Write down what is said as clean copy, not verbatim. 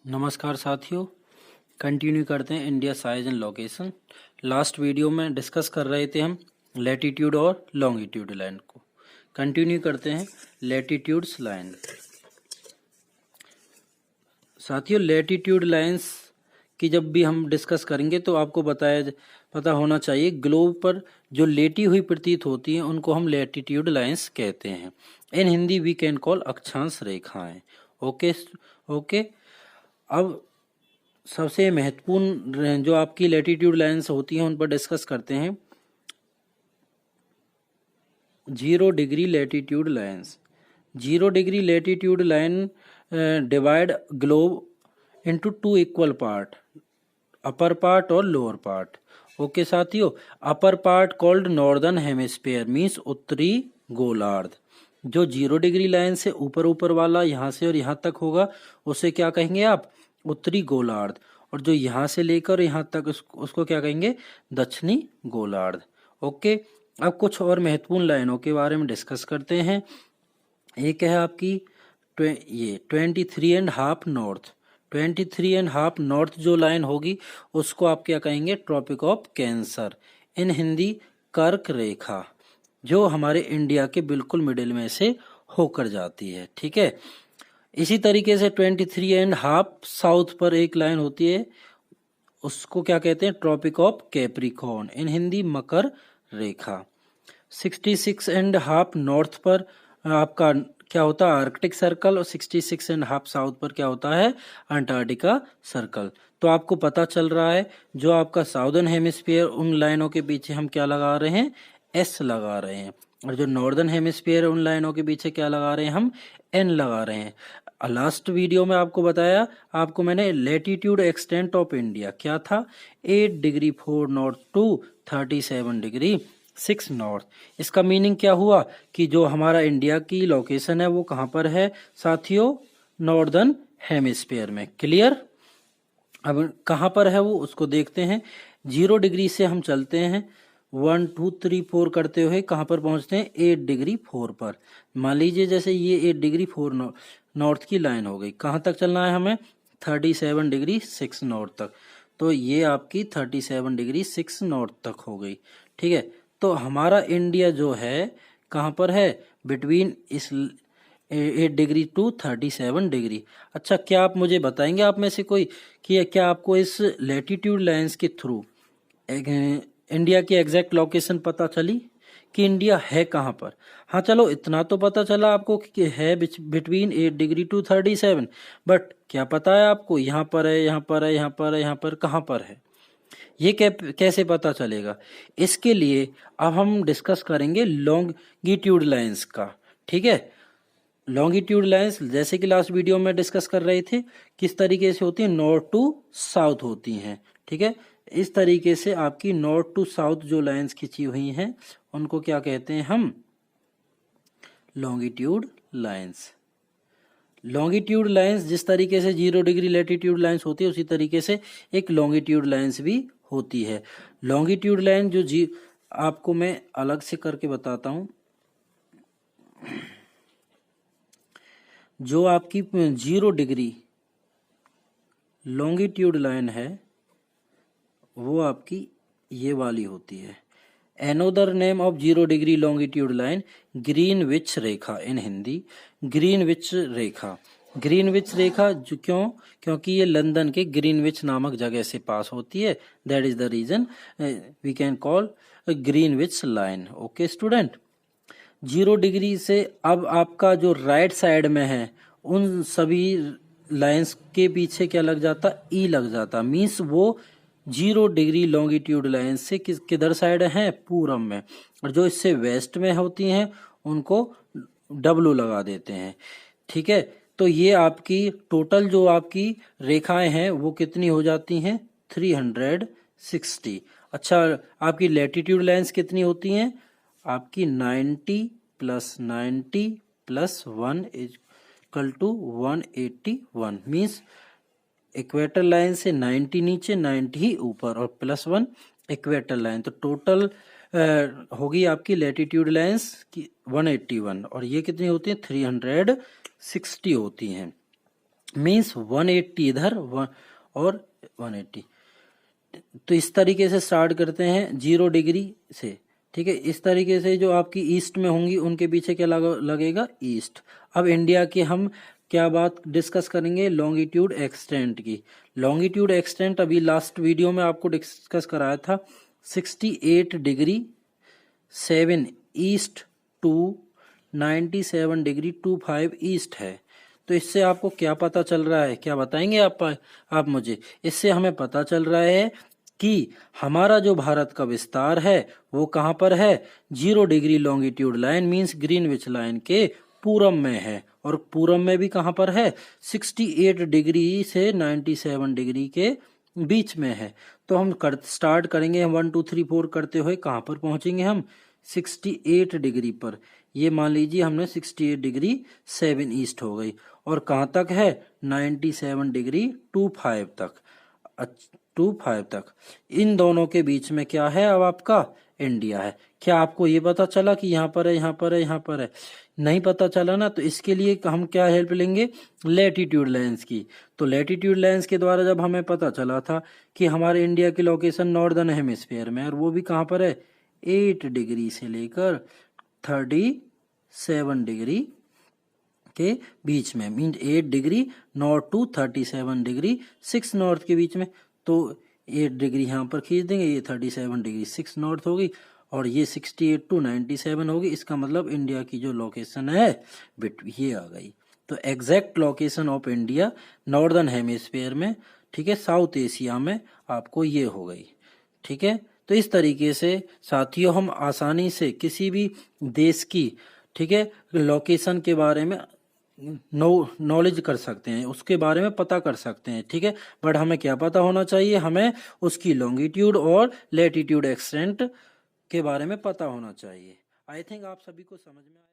नमस्कार साथियों, कंटिन्यू करते हैं India size and location. Last video में डिस्कस कर रहे थे हम लैटिट्यूड और लॉन्गिट्यूड लाइन को। कंटिन्यू करते हैं लैटिट्यूड्स लाइन। साथियों, लैटिट्यूड लाइंस की जब भी हम डिस्कस करेंगे तो आपको पता होना चाहिए ग्लोब पर जो लेटी हुई प्रतीत होती हैं उनको हम लैटिट्यूड लाइंस कहते हैं। इन हिंदी वी कैन कॉल अक्षांश रेखाएं। ओके। अब सबसे महत्वपूर्ण जो आपकी लैटिट्यूड लाइंस होती हैं उन पर डिस्कस करते हैं। 0 degree latitude lines. 0 degree latitude line divide globe into 2 equal part, upper part और लोअर पार्ट। ओके साथियों, upper part called northern hemisphere means उत्तरी गोलार्ध। जो 0 डिग्री लाइन से ऊपर वाला यहाँ से और यहाँ तक होगा उसे क्या कहेंगे आप? उत्तरी गोलार्ध। और जो यहाँ से लेकर यहाँ तक उसको क्या कहेंगे? दक्षिणी गोलार्ध। ओके। अब कुछ और महत्वपूर्ण लाइनों के बारे में डिस्कस करते हैं। एक है आपकी ये 23.5 नॉर्थ। 23.5 नॉर्थ जो लाइन होगी उसको आप क्या कहेंगे? ट्रॉपिक ऑफ कैंसर, इन हिंदी कर्क रेखा, जो हमारे इंडिया के बिल्कुल मिडिल में से होकर जाती है। ठीक है। इसी तरीके से 23.5 साउथ पर एक लाइन होती है, उसको क्या कहते हैं? Tropic of Capricorn, in Hindi मकर रेखा। 66.5 नॉर्थ पर आपका क्या होता है? Arctic Circle. और 66.5 साउथ पर क्या होता है? Antarctica circle. तो आपको पता चल रहा है जो आपका साउदर्न हेमिस्फीयर, उन लाइनों के पीछे हम क्या लगा रहे हैं? एस लगा रहे हैं। और जो नॉर्दर्न हेमिस्फीयर उन लाइनों के पीछे क्या लगा रहे हैं? हम एन लगा रहे हैं। लास्ट वीडियो में आपको बताया, आपको मैंने लैटिट्यूड एक्सटेंट ऑफ इंडिया क्या था? 8 degree 4 north to 37 degree 6 north. इसका मीनिंग क्या हुआ कि जो हमारा इंडिया की लोकेशन है वो कहाँ पर है साथियों? नॉर्दर्न हेमिस्फीयर में। क्लियर? अब कहाँ पर है वो उसको देखते हैं। 0 डिग्री से हम चलते हैं 1 2 3 4 करते हुए कहाँ पर पहुंचते हैं? 8 डिग्री 4 पर। मान लीजिए जैसे ये 8 डिग्री 4 नॉर्थ की लाइन हो गई। कहाँ तक चलना है हमें? 37 डिग्री 6 नॉर्थ तक। तो ये आपकी 37 डिग्री 6 नॉर्थ तक हो गई। ठीक है। तो हमारा इंडिया जो है कहाँ पर है? बिटवीन इस 8 डिग्री टू 37 डिग्री। अच्छा, क्या आप मुझे बताएंगे, आप में से कोई, कि क्या आपको इस लैटिट्यूड लाइंस के थ्रू इंडिया की एग्जैक्ट लोकेशन पता चली कि इंडिया है कहाँ पर? हाँ चलो, इतना तो पता चला आपको कि है बिटवीन 8 डिग्री टू 37, बट क्या पता है आपको यहाँ पर है, यहाँ पर है, यहाँ पर है, यहाँ पर कहाँ पर है? ये कैसे पता चलेगा? इसके लिए अब हम डिस्कस करेंगे लॉन्गिट्यूड लाइंस का। ठीक है। लॉन्गिट्यूड लाइंस जैसे कि लास्ट वीडियो में डिस्कस कर रहे थे किस तरीके से होती है? नॉर्थ टू साउथ होती हैं। ठीक है। इस तरीके से आपकी नॉर्थ टू साउथ जो लाइंस खींची हुई हैं उनको क्या कहते हैं हम? Longitude lines. लॉन्गिट्यूड लाइंस जिस तरीके से 0 डिग्री लैटिट्यूड लाइंस होती है उसी तरीके से एक लॉन्गिट्यूड लाइंस भी होती है। लॉन्गिट्यूड लाइन जो आपको मैं अलग से करके बताता हूं। जो आपकी 0 डिग्री लॉन्गिट्यूड लाइन है वो आपकी ये वाली होती है। Another name of 0 degree longitude line Greenwich रेखा, इन हिंदी ग्रीनविच रेखा। ग्रीनविच रेखा जो क्योंकि ये लंदन के ग्रीनविच नामक जगह से पास होती है, that is the reason we can call Greenwich line. Okay student. 0 degree से अब आपका जो राइट साइड में है उन सभी लाइंस के पीछे क्या लग जाता? ई लग जाता। मीन्स वो 0 डिग्री लॉन्गिट्यूड लाइन से किधर साइड है? पूरब में। और जो इससे वेस्ट में होती हैं उनको डब्लू लगा देते हैं। ठीक है। तो ये आपकी टोटल जो आपकी रेखाएं हैं वो कितनी हो जाती हैं? 360। अच्छा, आपकी लैटिट्यूड लाइंस कितनी होती हैं? आपकी 90 plus 90 plus 1 equal to 181। Means equator line से 90 नीचे, 90 ही ऊपर, और प्लस 1 इक्वेटर लाइन। तो टोटल होगी आपकी लैटिट्यूड लाइंस की 181, और ये कितनी होती है? 360 होती हैं। मीन्स 180 इधर और 180। तो इस तरीके से स्टार्ट करते हैं 0 डिग्री से, ठीक है। इस तरीके से जो आपकी ईस्ट में होंगी उनके पीछे क्या लगेगा, ईस्ट। अब इंडिया की हम क्या बात डिस्कस करेंगे, लॉन्गिट्यूड एक्सटेंट की। लॉन्गिट्यूड एक्सटेंट अभी लास्ट वीडियो में आपको डिस्कस कराया था, 68 degree 7 east to 97 degree 25 east है। तो इससे आपको क्या पता चल रहा है, क्या बताएंगे आप मुझे। इससे हमें पता चल रहा है कि हमारा जो भारत का विस्तार है वो कहाँ पर है, 0 degree longitude line means Greenwich line के पूरब में है। और पूरब में भी कहाँ पर है, 68 डिग्री से 97 डिग्री के बीच में है। तो हम स्टार्ट करेंगे 1 2 3 4 करते हुए, कहाँ पर पहुंचेंगे हम, 68 डिग्री पर। ये मान लीजिए हमने 68 डिग्री 7 ईस्ट हो गई, और कहाँ तक है, 97 डिग्री 25 तक, 25 तक। इन दोनों के बीच में क्या है, अब आपका इंडिया है। क्या आपको ये पता चला कि यहाँ पर है, यहाँ पर है, यहाँ पर है, नहीं पता चला ना। तो इसके लिए हम क्या हेल्प लेंगे, लैटिट्यूड लाइंस की। तो लैटिट्यूड लाइंस के द्वारा जब हमें पता चला था कि हमारे इंडिया की लोकेशन नॉर्दर्न हेमिस्फीयर में, और वो भी कहाँ पर है, 8 डिग्री से लेकर 37 डिग्री के बीच में, mean 8 degree north to 37 degree 6 north के बीच में। तो 8 डिग्री यहाँ पर खींच देंगे, ये 37 डिग्री 6 नॉर्थ होगी, और ये 68 टू 97 होगी। इसका मतलब इंडिया की जो लोकेशन है ये आ गई। तो exact location of India northern hemisphere में, ठीक है, साउथ एशिया में आपको ये हो गई, ठीक है। तो इस तरीके से साथियों हम आसानी से किसी भी देश की, ठीक है, लोकेशन के बारे में नॉलेज कर सकते हैं, उसके बारे में पता कर सकते हैं, ठीक है। बट हमें क्या पता होना चाहिए, हमें उसकी लॉन्गिट्यूड और लैटिट्यूड एक्सटेंट के बारे में पता होना चाहिए। आई थिंक आप सभी को समझ में आया।